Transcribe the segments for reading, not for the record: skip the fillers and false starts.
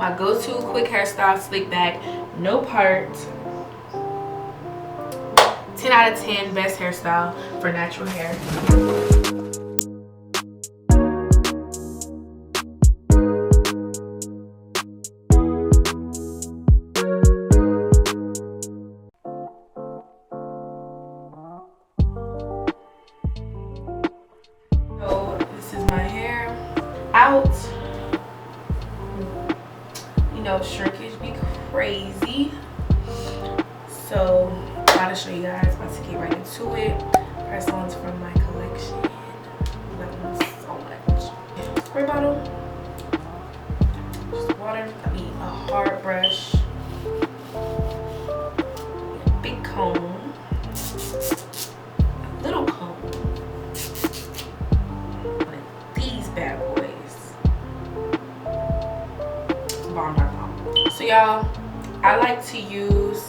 My go-to quick hairstyle, slick back, no part. 10 out of 10, best hairstyle for natural hair. So this is my hair out. You know, shrinkage be crazy. So I'm about to show you guys, about to get right into it. Press ons from my collection. Love them so much. Spray bottle. Just water. I need a hard brush. Big comb. A little comb. These bad boys. Bomb.com. So y'all, I like to use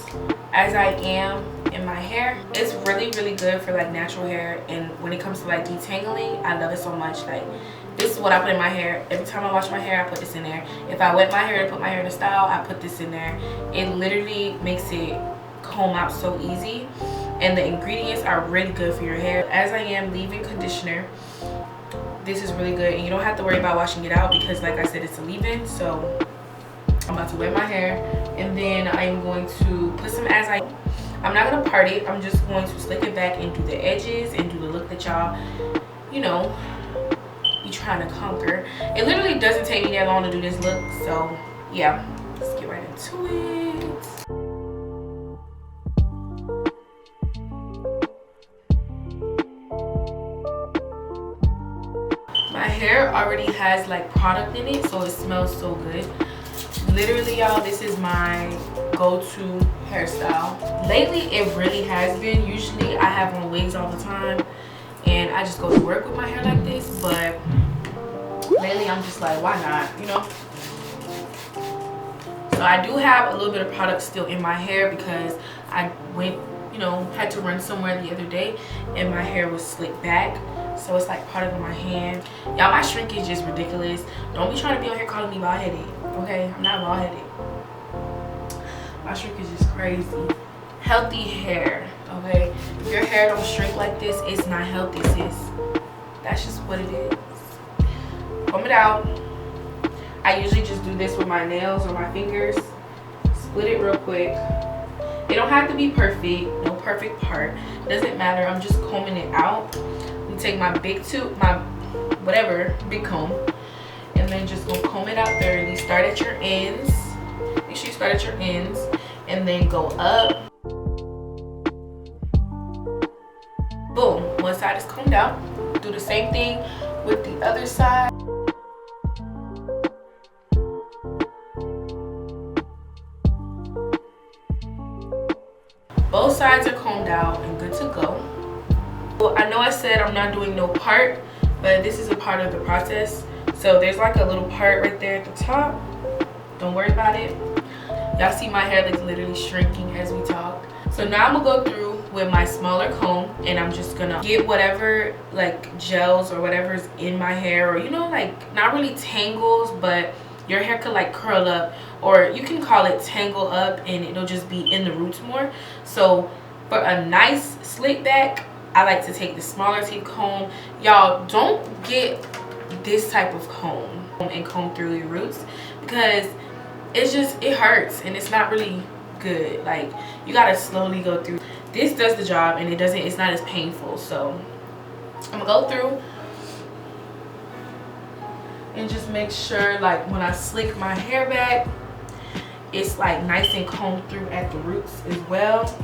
As I Am in my hair. It's really good for like natural hair, and when it comes to like detangling, I love it so much. Like, this is what I put in my hair. Every time I wash my hair, I put this in there. If I wet my hair to put my hair in a style, I put this in there. It literally makes it comb out so easy, and the ingredients are really good for your hair. As I Am leave-in conditioner. This is really good, and you don't have to worry about washing it out because, like I said, it's a leave-in. So I'm about to wet my hair, and then I'm going to put some As I Am. I'm not going to part it. I'm just going to slick it back and do the edges and do the look that y'all, you know, be trying to conquer. It literally doesn't take me that long to do this look. So yeah, let's get right into it. My hair already has like product in it, so it smells so good. Literally, y'all, this is my go-to hairstyle. Lately, it really has been. Usually, I have on wigs all the time, and I just go to work with my hair like this. But lately, I'm just like, why not, you know? So I do have a little bit of product still in my hair because I went, you know, had to run somewhere the other day, and my hair was slicked back. So it's like product in my hand. Y'all, my shrinkage is ridiculous. Don't be trying to be on here calling me bald-headed. Okay, I'm not bald-headed. My shrinkage is crazy. Healthy hair, okay? If your hair don't shrink like this, it's not healthy, sis. That's just what it is. Comb it out. I usually just do this with my nails or my fingers. Split it real quick. It don't have to be perfect. No perfect part. Doesn't matter. I'm just combing it out. You take my big tube, my whatever, big comb, and then just gonna comb it out thoroughly. Start at your ends. Make sure you start at your ends, and then go up. Boom. One side is combed out. Do the same thing with the other side. Both sides are combed out and good to go. Well, I know I said I'm not doing no part, but this is a part of the process. So there's like a little part right there at the top. Don't worry about it. Y'all see my hair like literally shrinking as we talk. So now I'm gonna go through with my smaller comb, and I'm just gonna get whatever like gels or whatever's in my hair, or you know, like not really tangles, but your hair could like curl up, or you can call it tangle up, and it'll just be in the roots more. So for a nice slick back, I like to take the smaller teeth comb. Y'all, don't get this type of comb and comb through your roots, because it hurts and it's not really good. Like, you gotta slowly go through. This does the job, and it's not as painful. So I'm gonna go through and just make sure, like, when I slick my hair back, it's like nice and combed through at the roots as well.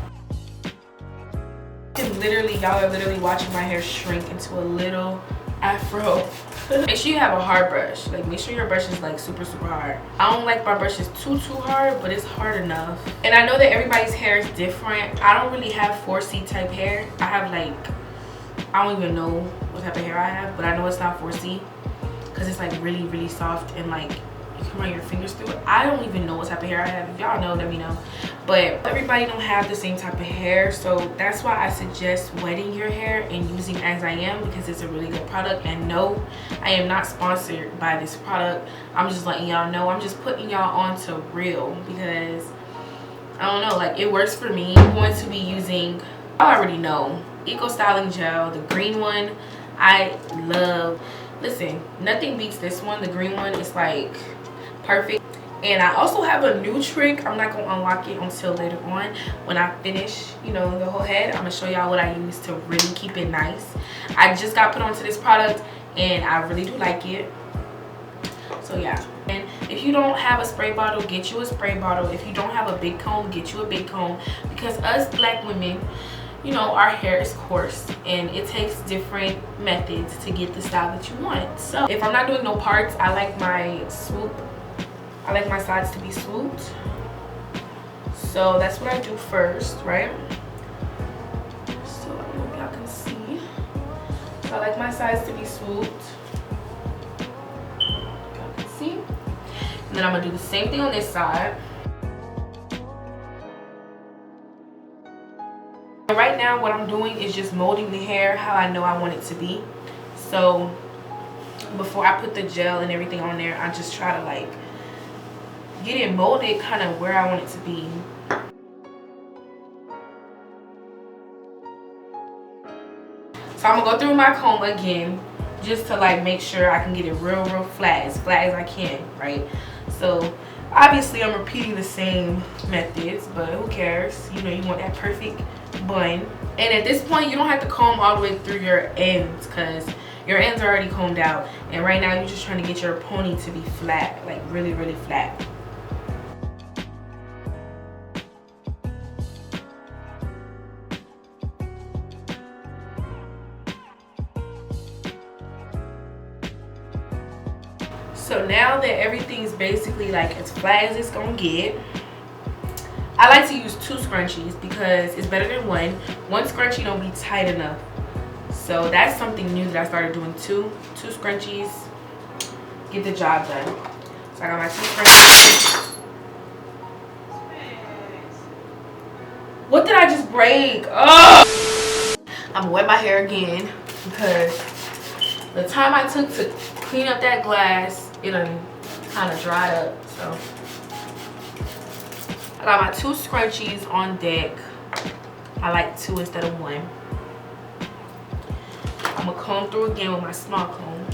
And literally, y'all are literally watching my hair shrink into a little afro. Make sure you have a hard brush. Like, make sure your brush is like super hard. I don't like my brushes too hard, but it's hard enough. And I know that everybody's hair is different. I don't really have 4C type hair. I have like, I don't even know what type of hair I have, but I know it's not 4C because it's like really soft and like you can run your fingers through it. I don't even know what type of hair I have. If y'all know, let me know. But everybody don't have the same type of hair, so that's why I suggest wetting your hair and using As I Am, because it's a really good product. And no, I am not sponsored by this product. I'm just letting y'all know. I'm just putting y'all on to real, because I don't know, like, it works for me. I'm going to be using, I already know, Eco Styling Gel, the green one. I love, listen, nothing beats this one. The green one is like perfect. And I also have a new trick. I'm not gonna unlock it until later on when I finish, you know, the whole head. I'm gonna show y'all what I use to really keep it nice. I just got put onto this product and I really do like it. So yeah. And if you don't have a spray bottle, get you a spray bottle. If you don't have a big comb, get you a big comb, because us black women, you know, our hair is coarse and it takes different methods to get the style that you want. So if I'm not doing no parts, I like my swoop. I like my sides to be swooped. So that's what I do first, right? So I don't know if y'all can see. So I like my sides to be swooped. Y'all can see. And then I'm gonna do the same thing on this side. And right now what I'm doing is just molding the hair how I know I want it to be. So before I put the gel and everything on there, I just try to like get it molded kind of where I want it to be. So I'm gonna go through my comb again just to like make sure I can get it real flat as I can, right? So obviously I'm repeating the same methods, but who cares? You know, you want that perfect bun. And at this point you don't have to comb all the way through your ends, because your ends are already combed out, and right now you're just trying to get your pony to be flat, like really flat. So now that everything's basically like as flat as it's gonna get, I like to use 2 scrunchies because it's better than one. One scrunchie don't be tight enough. So that's something new that I started doing too. 2 scrunchies get the job done. So I got my 2 scrunchies. What did I just break? Oh! I'm gonna wet my hair again because the time I took to clean up that glass, it done kind of dried up. So I got my 2 scrunchies on deck. I like 2 instead of 1. I'm gonna comb through again with my small comb,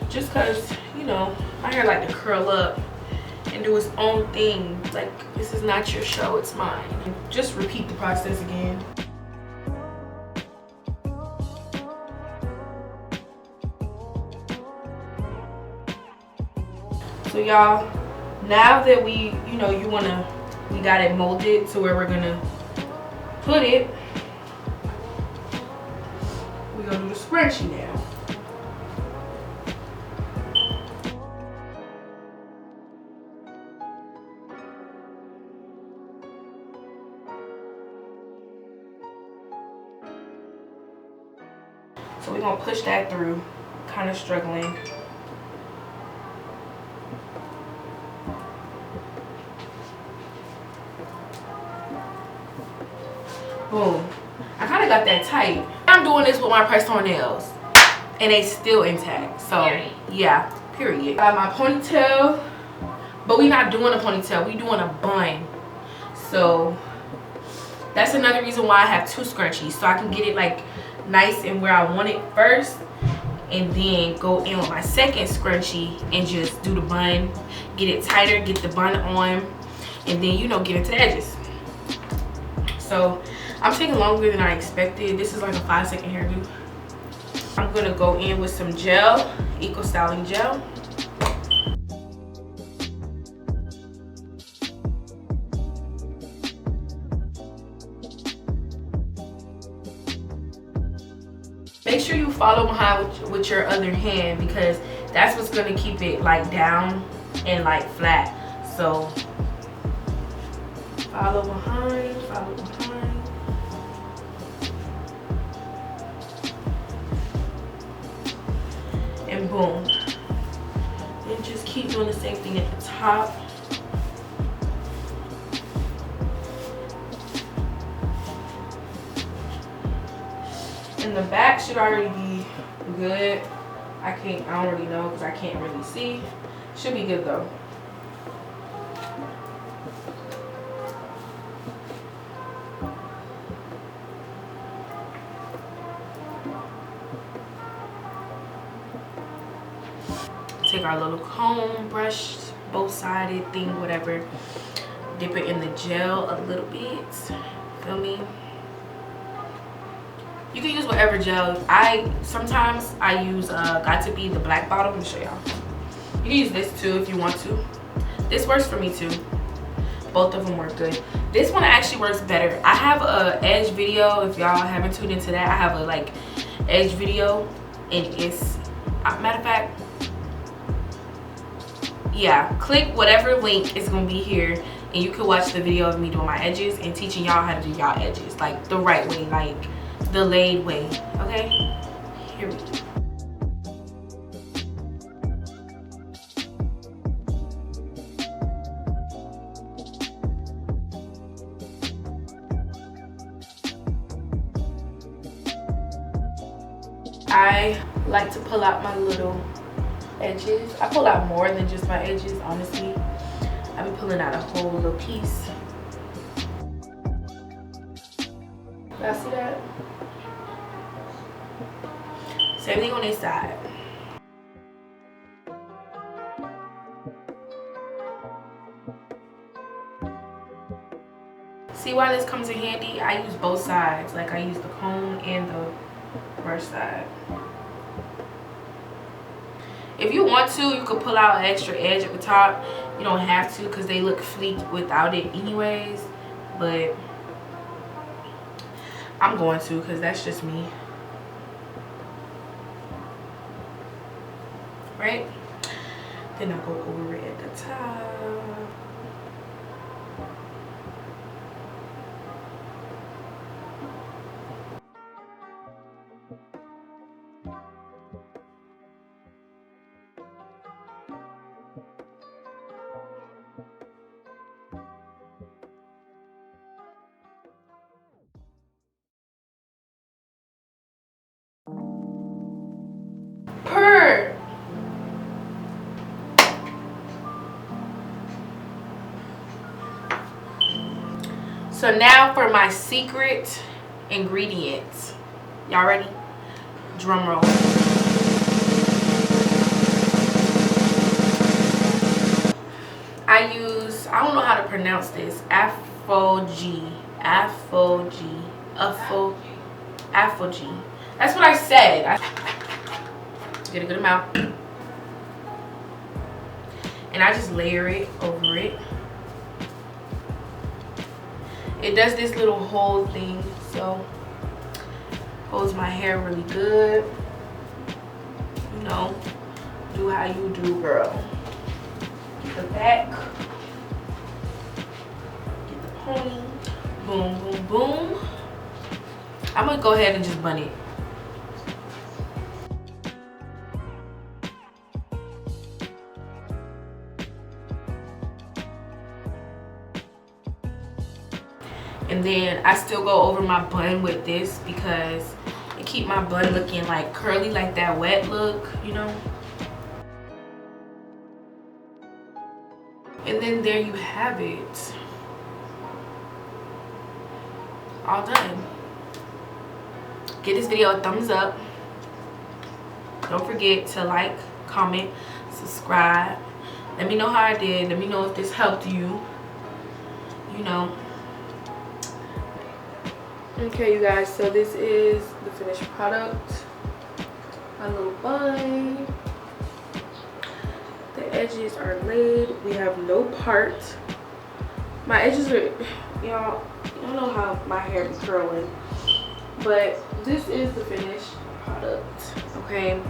just cause, you know, my hair like to curl up and do its own thing. Like, this is not your show, it's mine. Just repeat the process again. So y'all, now that we, you know, we got it molded to where we're gonna put it, we're gonna do the scrunchie now. So we're gonna push that through, kind of struggling. Boom. I kind of got that tight. I'm doing this with my pressed on nails and they still intact. So yeah, period. I got my ponytail, but we not doing a ponytail, we doing a bun. So that's another reason why I have 2 scrunchies, so I can get it like nice and where I want it first, and then go in with my second scrunchie and just do the bun, get it tighter, get the bun on, and then, you know, get into the edges. So I'm taking longer than I expected. This is like a 5-second hairdo. I'm gonna go in with some gel, Eco Styling Gel. Make sure you follow behind with your other hand, because that's what's gonna keep it like down and like flat. So follow behind, follow behind. And boom. and just keep doing the same thing at the top. And the back should already be good. I don't really know because I can't really see. Should be good though. Take our little comb, brush, both-sided thing, whatever. Dip it in the gel a little bit. Feel me? You can use whatever gel. Sometimes I use Got to Be the black bottle. Let me show y'all. You can use this too if you want to. This works for me too. Both of them work good. This one actually works better. I have a edge video. If y'all haven't tuned into that, I have a like edge video, and it's matter of fact, yeah, click whatever link is gonna be here, and you can watch the video of me doing my edges and teaching y'all how to do y'all edges like the right way, like the laid way. Okay, here we go. I like to pull out my little edges. I pull out more than just my edges, honestly. I've been pulling out a whole little piece. Y'all see that? Same thing on this side. See why this comes in handy? I use both sides. Like I use the comb and the brush side. If you want to, you could pull out an extra edge at the top. You don't have to because they look fleek without it anyways. But I'm going to because that's just me. Right? Then I go over it at the top. So now for my secret ingredients. Y'all ready? Drum roll. I use, I don't know how to pronounce this, Afo-G. That's what I said. Get a good amount. And I just layer it over it. It does this little hold thing, so holds my hair really good. You know, do how you do, girl. Get the back, get the pony, boom, boom, boom. I'm gonna go ahead and just bun it. And then I still go over my bun with this because it keep my bun looking like curly, like that wet look, you know. And then there you have it. All done. Give this video a thumbs up. Don't forget to like, comment, subscribe. Let me know how I did. Let me know if this helped you. You know. Okay, you guys, so this is the finished product. My little bun. The edges are laid. We have no part. My edges are, y'all, I don't know how my hair is curling, but this is the finished product. Okay,